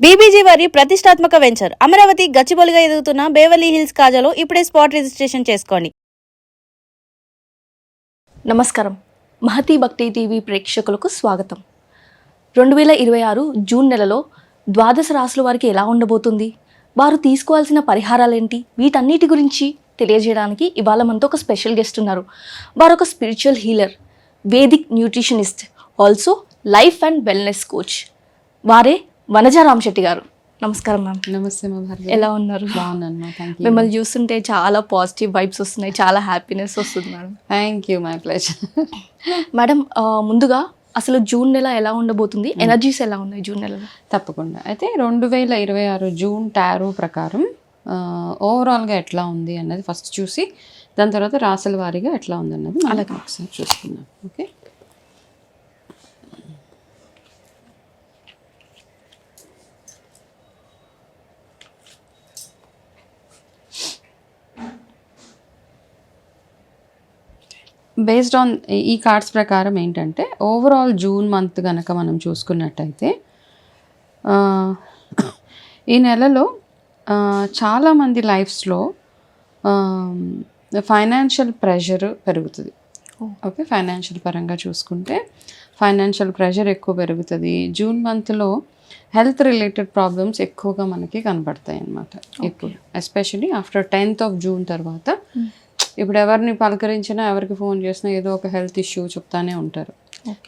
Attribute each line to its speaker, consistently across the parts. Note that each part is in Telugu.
Speaker 1: బీబీజీ వారి ప్రతిష్టాత్మక వెంచర్ అమరావతి గచ్చిబౌలిగా ఎదుగుతున్న బేవర్లీ హిల్స్ కాజాలో ఇప్పుడే స్పాట్ రిజిస్ట్రేషన్ చేసుకోండి.
Speaker 2: నమస్కారం. మహతి భక్తి టీవీ ప్రేక్షకులకు స్వాగతం. 2026 జూన్ నెలలో ద్వాదశ రాశుల వారికి ఎలా ఉండబోతుంది, వారు తీసుకోవాల్సిన పరిహారాలేంటి, వీటన్నిటి గురించి తెలియజేయడానికి ఇవాళ మనతో ఒక స్పెషల్ గెస్ట్ ఉన్నారు. వారు ఒక spiritual healer, Vedic nutritionist, also life and wellness coach. వారే వనజా రామశెట్టి గారు. నమస్కారం మ్యామ్.
Speaker 3: నమస్తే మా భార్గవి.
Speaker 2: ఎలా ఉన్నారు?
Speaker 3: బాగున్నాను. Thank you.
Speaker 2: మిమ్మల్ని చూస్తుంటే చాలా పాజిటివ్ వైబ్స్ వస్తున్నాయి, చాలా హ్యాపీనెస్ వస్తుంది madam.
Speaker 3: Thank you, my pleasure.
Speaker 2: Madam, ముందుగా అసలు జూన్ నెల ఎలా ఉండబోతుంది, ఎనర్జీస్ ఎలా ఉన్నాయి జూన్ నెలలో?
Speaker 3: తప్పకుండా. అయితే 2026 జూన్ టారో ప్రకారం ఓవరాల్గా ఎట్లా ఉంది అన్నది ఫస్ట్ చూసి దాని తర్వాత రాసుల వారీగా ఎట్లా ఉంది అన్నది అలాగే ఒకసారి చూసుకుందాం. ఓకే. బేస్డ్ ఆన్ ఈ కార్డ్స్ ప్రకారం ఏంటంటే ఓవరాల్ జూన్ మంత్ కనుక మనం చూసుకున్నట్టయితే ఈ నెలలో చాలామంది లైఫ్స్లో ఫైనాన్షియల్ ప్రెషర్ పెరుగుతుంది. ఓకే, ఫైనాన్షియల్ పరంగా చూసుకుంటే ఫైనాన్షియల్ ప్రెషర్ ఎక్కువ పెరుగుతుంది. జూన్ మంత్లో హెల్త్ రిలేటెడ్ ప్రాబ్లమ్స్ ఎక్కువగా మనకి కనబడతాయి అన్నమాట. ఎక్కువ especially after 10th of June తర్వాత ఇప్పుడు ఎవరిని పలకరించినా ఎవరికి ఫోన్ చేసినా ఏదో ఒక హెల్త్ ఇష్యూ చెప్తానే ఉంటారు.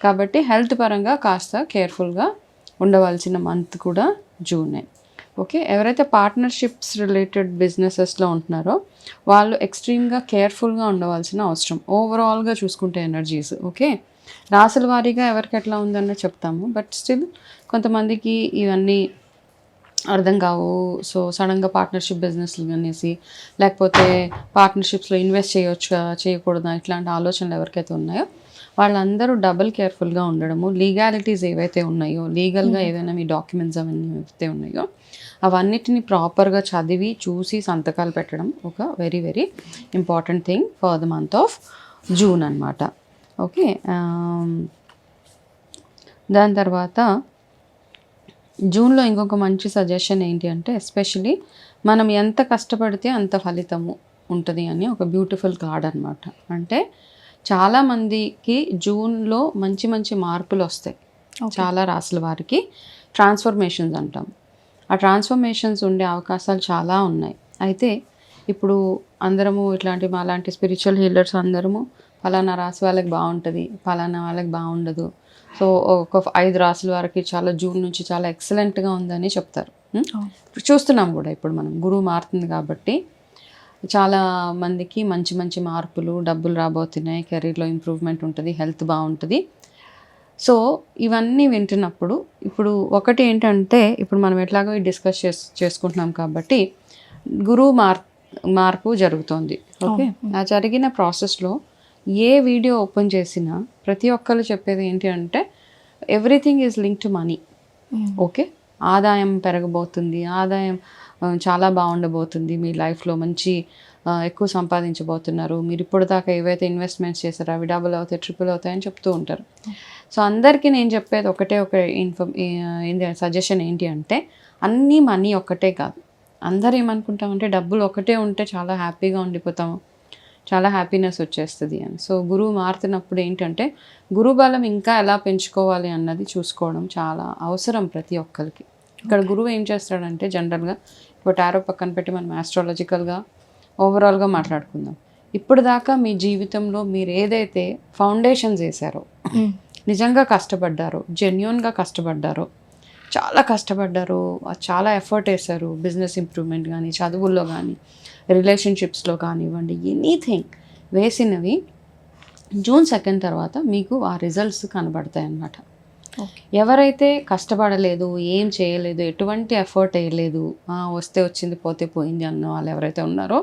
Speaker 3: కాబట్టి హెల్త్ పరంగా కాస్త కేర్ఫుల్గా ఉండవలసిన మంత్ కూడా జూనే. ఓకే, ఎవరైతే పార్ట్నర్షిప్స్ రిలేటెడ్ బిజినెసెస్లో ఉంటున్నారో వాళ్ళు ఎక్స్ట్రీమ్గా కేర్ఫుల్గా ఉండవలసిన అవసరం ఓవరాల్గా చూసుకుంటే ఎనర్జీస్. ఓకే, రాసుల వారీగా ఎవరికి ఎట్లా ఉందన్న చెప్తాము, బట్ స్టిల్ కొంతమందికి ఇవన్నీ అర్థం కావు. సో సడన్గా పార్ట్నర్షిప్ బిజినెస్లు అనేసి లేకపోతే పార్ట్నర్షిప్స్లో ఇన్వెస్ట్ చేయొచ్చా చేయకూడదా ఇట్లాంటి ఆలోచనలు ఎవరికైతే ఉన్నాయో వాళ్ళందరూ డబుల్ కేర్ఫుల్గా ఉండడము, లీగాలిటీస్ ఏవైతే ఉన్నాయో లీగల్గా ఏదైనా మీ డాక్యుమెంట్స్ అవన్నీ ఏవైతే ఉన్నాయో అవన్నిటిని ప్రాపర్గా చదివి చూసి సంతకాలు పెట్టడం ఒక very very important thing for the month of June అన్నమాట. ఓకే, దాని తర్వాత జూన్లో ఇంకొక మంచి సజెషన్ ఏంటి అంటే ఎస్పెషలీ మనం ఎంత కష్టపడితే అంత ఫలితము ఉంటుంది అని ఒక బ్యూటిఫుల్ కార్డ్ అనమాట. అంటే చాలామందికి జూన్లో మంచి మంచి మార్పులు వస్తాయి. చాలా రాసుల వారికి ట్రాన్స్ఫర్మేషన్స్ అంటాం. ఆ ట్రాన్స్ఫర్మేషన్స్ ఉండే అవకాశాలు చాలా ఉన్నాయి. అయితే ఇప్పుడు అందరము ఇట్లాంటి మాలాంటి స్పిరిచువల్ హీలర్స్ అందరము ఫలానా రాశి వాళ్ళకి బాగుంటుంది, ఫలానా వాళ్ళకి బాగుండదు, సో ఒక 5 రాసుల వారికి చాలా జూన్ నుంచి చాలా ఎక్సలెంట్గా ఉందని చెప్తారు. చూస్తున్నాం కూడా ఇప్పుడు మనం గురువు మారుతుంది కాబట్టి చాలా మందికి మంచి మంచి మార్పులు, డబ్బులు రాబోతున్నాయి, కెరీర్లో ఇంప్రూవ్మెంట్ ఉంటుంది, హెల్త్ బాగుంటుంది. సో ఇవన్నీ వింటున్నప్పుడు ఇప్పుడు ఒకటి ఏంటంటే ఇప్పుడు మనం ఎట్లాగో డిస్కస్ చేసుకుంటున్నాం కాబట్టి గురువు మార్పు జరుగుతోంది. ఓకే, ఆ జరిగిన ప్రాసెస్లో ఏ వీడియో ఓపెన్ చేసినా ప్రతి ఒక్కరు చెప్పేది ఏంటి అంటే everything is link to money. Okay, ఆదాయం పెరగబోతుంది, ఆదాయం చాలా బాగుండబోతుంది, మీ లైఫ్లో మంచి ఎక్కువ సంపాదించబోతున్నారు, మీరు ఇప్పుడు దాకా ఏవైతే ఇన్వెస్ట్మెంట్స్ చేశారో అవి డబుల్ అవుతాయి, ట్రిపుల్ అవుతాయని చెప్తూ ఉంటారు. సో అందరికీ నేను చెప్పేది ఒకటే ఒక సజెషన్ ఏంటి అంటే అన్నీ మనీ ఒక్కటే కాదు. అందరూ ఏమనుకుంటామంటే డబ్బులు ఒకటే ఉంటే చాలా హ్యాపీగా ఉండిపోతాము, చాలా హ్యాపీనెస్ వచ్చేస్తుంది అని. సో గురువు మారుతున్నప్పుడు ఏంటంటే గురువు బలం ఇంకా ఎలా పెంచుకోవాలి అన్నది చూసుకోవడం చాలా అవసరం ప్రతి ఒక్కరికి. ఇక్కడ గురువు ఏం చేస్తాడంటే జనరల్గా ఇప్పుడు టారో పక్కన పెట్టి మనం ఆస్ట్రాలజికల్గా ఓవరాల్గా మాట్లాడుకుందాం. ఇప్పుడు దాకా మీ జీవితంలో మీరు ఏదైతే ఫౌండేషన్స్ వేసారో, నిజంగా కష్టపడ్డారో, జెన్యూన్గా కష్టపడ్డారో, చాలా కష్టపడ్డారు, చాలా ఎఫర్ట్ వేశారు, బిజినెస్ ఇంప్రూవ్మెంట్ కానీ, చదువుల్లో కానీ, రిలేషన్షిప్స్లో కానివ్వండి, ఎనీథింగ్ వేసినవి జూన్ 2 తర్వాత మీకు ఆ రిజల్ట్స్ కనబడతాయి అన్నమాట. ఎవరైతే కష్టపడలేదు, ఏం చేయలేదు, ఎటువంటి ఎఫర్ట్ వేయలేదు, వస్తే వచ్చింది పోతే పోయింది అన్న వాళ్ళు ఎవరైతే ఉన్నారో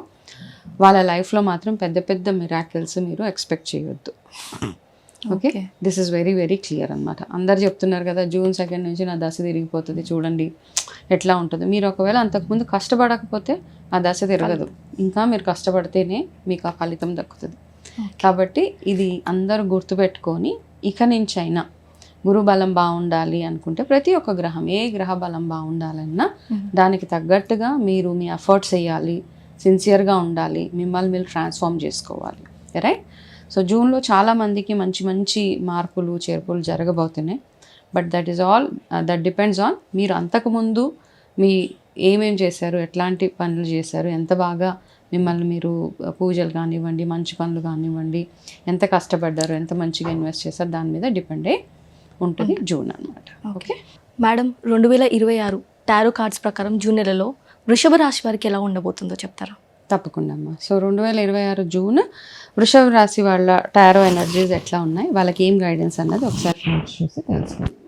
Speaker 3: వాళ్ళ లైఫ్లో మాత్రం పెద్ద పెద్ద మిరాకిల్స్ మీరు ఎక్స్పెక్ట్ చేయొద్దు. Okay, this is very very clear అనమాట. అందరు చెప్తున్నారు కదా జూన్ 2 నుంచి నా దశ తిరిగిపోతుంది, చూడండి ఎట్లా ఉంటుందో. మీరు ఒకవేళ అంతకుముందు కష్టపడకపోతే ఆ దశ తిరగదు, ఇంకా మీరు కష్టపడితేనే మీకు ఆ ఫలితం దక్కుతుంది. కాబట్టి ఇది అందరూ గుర్తుపెట్టుకొని ఇక నుంచైనా గురు బలం బాగుండాలి అనుకుంటే ప్రతి ఒక్క గ్రహం ఏ గ్రహ బలం బాగుండాలన్నా దానికి తగ్గట్టుగా మీరు మీ ఎఫర్ట్స్ వేయాలి, సిన్సియర్గా ఉండాలి, మిమ్మల్ని మీరు ట్రాన్స్ఫార్మ్ చేసుకోవాలి. రైట్? సో జూన్లో చాలామందికి మంచి మంచి మార్పులు చేర్పులు జరగబోతున్నాయి. But that is all that depends on మీరు అంతకుముందు మీ ఏమేం చేశారు, ఎట్లాంటి పనులు చేశారు, ఎంత బాగా మిమ్మల్ని మీరు పూజలు కానివ్వండి, మంచి పనులు కానివ్వండి, ఎంత కష్టపడ్డారు, ఎంత మంచిగా ఇన్వెస్ట్ చేశారు, దాని మీద డిపెండ్ అయ్యి ఉంటుంది జూన్ అనమాట. ఓకే
Speaker 2: మేడం, 2026 టారో కార్డ్స్ ప్రకారం జూన్ నెలలో వృషభ రాశి వారికి ఎలా ఉండబోతుందో చెప్తారా?
Speaker 3: తప్పకుండా అమ్మా. సో 2026 జూన్ వృషభ రాశి వాళ్ళ టారో ఎనర్జీస్ ఎట్లా ఉన్నాయి, వాళ్ళకి ఏం గైడెన్స్ అన్నది ఒకసారి చూసి తెలుసుకోండి.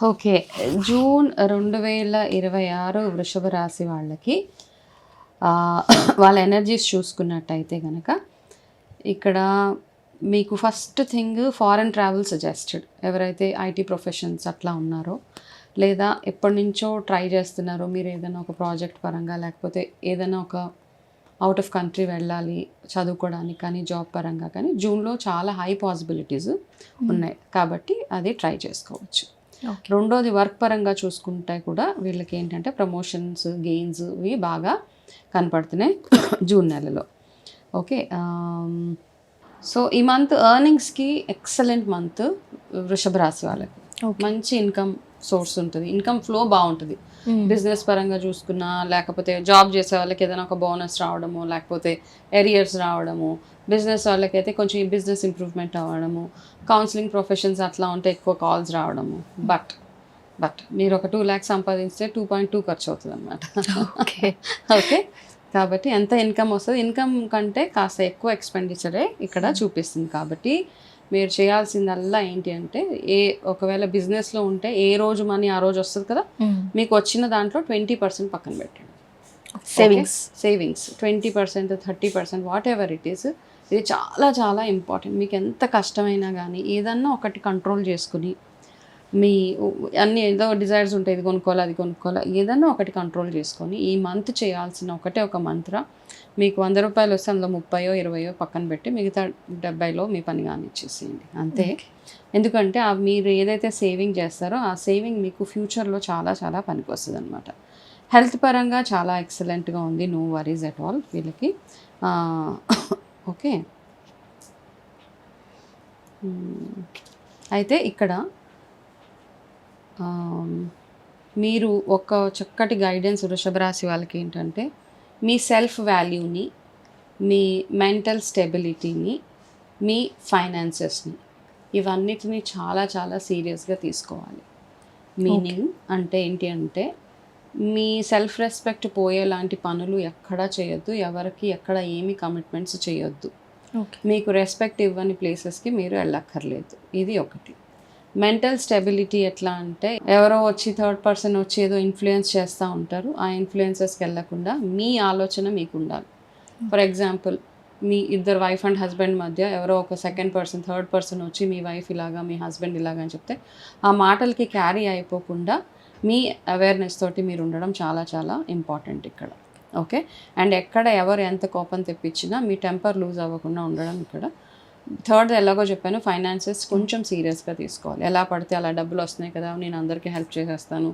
Speaker 3: ఓకే, జూన్ 2026 వృషభ రాశి వాళ్ళకి వాళ్ళ ఎనర్జీస్ చూసుకున్నట్టయితే కనుక ఇక్కడ మీకు first thing foreign travel suggested. ఎవరైతే ఐటీ ప్రొఫెషన్స్ అట్లా ఉన్నారో, లేదా ఎప్పటి నుంచో ట్రై చేస్తున్నారో మీరు ఏదైనా ఒక ప్రాజెక్ట్ పరంగా, లేకపోతే ఏదైనా ఒక అవుట్ ఆఫ్ కంట్రీ వెళ్ళాలి చదువుకోవడానికి కానీ, జాబ్ పరంగా కానీ, జూన్లో చాలా హై పాసిబిలిటీస్ ఉన్నాయి కాబట్టి అది ట్రై చేసుకోవచ్చు. రెండోది వర్క్ పరంగా చూసుకుంటే కూడా వీళ్ళకి ఏంటంటే ప్రమోషన్స్, గెయిన్స్ ఇవి బాగా కనపడుతున్నాయి జూన్ నెలలో. ఓకే, సో ఈ మంత్ ఎర్నింగ్స్కి ఎక్సలెంట్ మంత్ వృషభ రాశి వాళ్ళకి. మంచి ఇన్కమ్ సోర్స్ ఉంటుంది, ఇన్కమ్ ఫ్లో బాగుంటుంది. బిజినెస్ పరంగా చూసుకున్నా, లేకపోతే జాబ్ చేసే వాళ్ళకి ఏదైనా ఒక బోనస్ రావడము, లేకపోతే ఎరియర్స్ రావడము, బిజినెస్ వాళ్ళకైతే కొంచెం ఈ బిజినెస్ ఇంప్రూవ్మెంట్ అవ్వడము, కౌన్సిలింగ్ ప్రొఫెషన్స్ అట్లా ఉంటే ఎక్కువ కాల్స్ రావడము. బట్ మీరు ఒక 2 lakhs సంపాదించితే 2.2 ఖర్చు అవుతుంది అనమాట. ఓకే, కాబట్టి ఎంత ఇన్కమ్ వస్తుంది, ఇన్కమ్ కంటే కాస్త ఎక్కువ ఎక్స్పెండిచరే ఇక్కడ చూపిస్తుంది. కాబట్టి మీరు చేయాల్సిందల్లా ఏంటి అంటే, ఒకవేళ బిజినెస్లో ఉంటే ఏ రోజు మనీ ఆ రోజు వస్తుంది కదా, మీకు వచ్చిన దాంట్లో 20% పక్కన పెట్టండి. Savings 20%, 30%, what ever it is. ఇది చాలా చాలా ఇంపార్టెంట్. మీకు ఎంత కష్టమైనా కానీ ఏదన్నా ఒకటి కంట్రోల్ చేసుకుని, మీ అన్ని ఏదో డిజైర్స్ ఉంటాయి, ఇది కొనుక్కోవాలి, అది కొనుక్కోవాలి, ఏదన్నా ఒకటి కంట్రోల్ చేసుకొని ఈ మంత్ చేయాల్సిన ఒక మంత్ర. మీకు 100 రూపాయలు వస్తే అందులో 30, 20 పక్కన పెట్టి మిగతా 70లో మీ పని కానిచ్చేసేయండి అంతే. ఎందుకంటే మీరు ఏదైతే సేవింగ్ చేస్తారో ఆ సేవింగ్ మీకు ఫ్యూచర్లో చాలా చాలా పనికి వస్తుంది అనమాట. హెల్త్ పరంగా చాలా ఎక్సలెంట్గా ఉంది, నో వరీస్ ఎట్ ఆల్ వీళ్ళకి. ఓకే, అయితే ఇక్కడ మీరు ఒక చక్కటి గైడెన్స్ వృషభ రాశి వాళ్ళకి ఏంటంటే, మీ సెల్ఫ్ వాల్యూని, మీ మెంటల్ స్టెబిలిటీని, మీ ఫైనాన్సెస్ని, ఇవన్నిటిని చాలా చాలా సీరియస్గా తీసుకోవాలి. మీనింగ్ అంటే ఏంటి అంటే, మీ సెల్ఫ్ రెస్పెక్ట్ పోయేలాంటి పనులు ఎక్కడా చేయొద్దు, ఎవరికి ఎక్కడ ఏమి కమిట్మెంట్స్ చేయొద్దు. మీకు రెస్పెక్ట్ ఇవ్వని ప్లేసెస్కి మీరు వెళ్ళక్కర్లేదు. ఇది ఒకటి. మెంటల్ స్టెబిలిటీ ఎట్లా అంటే, ఎవరో వచ్చి థర్డ్ పర్సన్ వచ్చి ఏదో ఇన్ఫ్లుయెన్స్ చేస్తూ ఉంటారు, ఆ ఇన్ఫ్లుయెన్సెస్కి వెళ్ళకుండా మీ ఆలోచన మీకు ఉండాలి. ఫర్ ఎగ్జాంపుల్, మీ ఇద్దరు వైఫ్ అండ్ హస్బెండ్ మధ్య ఎవరో ఒక సెకండ్ పర్సన్, థర్డ్ పర్సన్ వచ్చి మీ వైఫ్ ఇలాగా, మీ హస్బెండ్ ఇలాగా అని చెప్తే ఆ మాటలకి క్యారీ అయిపోకుండా మీ అవేర్నెస్ తోటి మీరు ఉండడం చాలా చాలా ఇంపార్టెంట్ ఇక్కడ. ఓకే, అండ్ ఎక్కడ ఎవరు ఎంత కోపం తెప్పించినా మీ టెంపర్ లూజ్ అవ్వకుండా ఉండడం ఇక్కడ. థర్డ్ ఎలాగో చెప్పాను, ఫైనాన్సెస్ కొంచెం సీరియస్గా తీసుకోవాలి. ఎలా పడితే అలా డబ్బులు వస్తున్నాయి కదా, నేను అందరికీ హెల్ప్ చేసేస్తాను,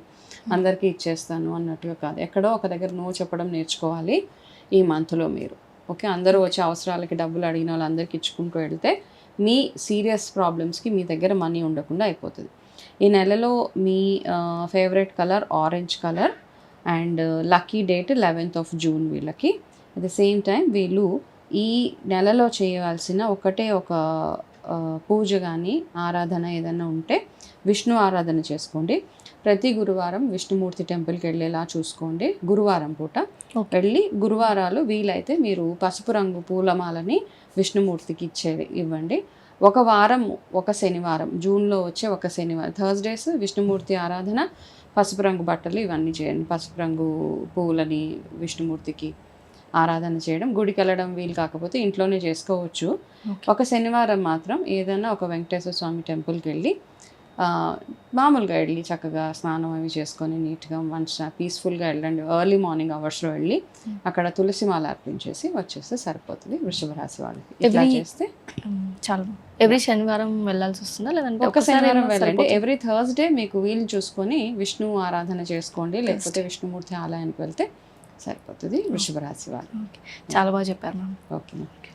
Speaker 3: అందరికీ ఇచ్చేస్తాను అన్నట్టుగా కాదు. ఎక్కడో ఒక దగ్గర నో చెప్పడం నేర్చుకోవాలి ఈ మంత్లో మీరు. ఓకే, అందరూ వచ్చి అవసరాలకి డబ్బులు అడిగిన వాళ్ళందరికీ ఇచ్చుకుంటూ వెళ్తే మీ సీరియస్ ప్రాబ్లమ్స్కి మీ దగ్గర మనీ ఉండకుండా అయిపోతుంది. ఈ నెలలో మీ favourite colour orange colour and lucky date 11th of June వీళ్ళకి. అట్ ద సేమ్ టైం వీళ్ళు ఈ నెలలో చేయవలసిన ఒక పూజ కానీ ఆరాధన ఏదైనా ఉంటే విష్ణు ఆరాధన చేసుకోండి. ప్రతి గురువారం విష్ణుమూర్తి టెంపుల్కి వెళ్ళేలా చూసుకోండి. గురువారం పూట వెళ్ళి గురువారాలు వీలైతే మీరు పసుపు రంగు పూలమాలని విష్ణుమూర్తికి ఇవ్వండి. ఒక వారం, ఒక శనివారం, జూన్లో వచ్చే ఒక శనివారం థర్స్డేస్ విష్ణుమూర్తి ఆరాధన, పసుపు రంగు బట్టలు ఇవన్నీ చేయండి. పసుపు రంగు పువ్వులని విష్ణుమూర్తికి ఆరాధన చేయడం. గుడికి వెళ్ళడం వీలు కాకపోతే ఇంట్లోనే చేసుకోవచ్చు. ఒక శనివారం మాత్రం ఏదైనా ఒక వెంకటేశ్వర స్వామి టెంపుల్కి వెళ్ళి మామూలుగా వెళ్ళి చక్కగా స్నానం అవి చేసుకొని నీట్గా మంచిగా పీస్ఫుల్గా వెళ్ళండి. ఎర్లీ మార్నింగ్ అవర్స్లో వెళ్ళి అక్కడ తులసి మాల అర్పించేసి వచ్చేస్తే సరిపోతుంది వృషభ రాశి వాళ్ళకి. ఇట్లా చేస్తే
Speaker 2: చాలా ఎవ్రీ శనివారం వెళ్ళాల్సి వస్తుందా లేదంటే
Speaker 3: ఒక శనివారం వెళ్ళండి. ఎవ్రీ థర్స్డే మీకు వీలు చూసుకొని విష్ణు ఆరాధన చేసుకోండి, లేకపోతే విష్ణుమూర్తి ఆలయానికి వెళ్తే సరిపోతుంది వృషభ రాశి వాళ్ళు.
Speaker 2: చాలా బాగా చెప్పారు మ్యామ్.
Speaker 3: ఓకే.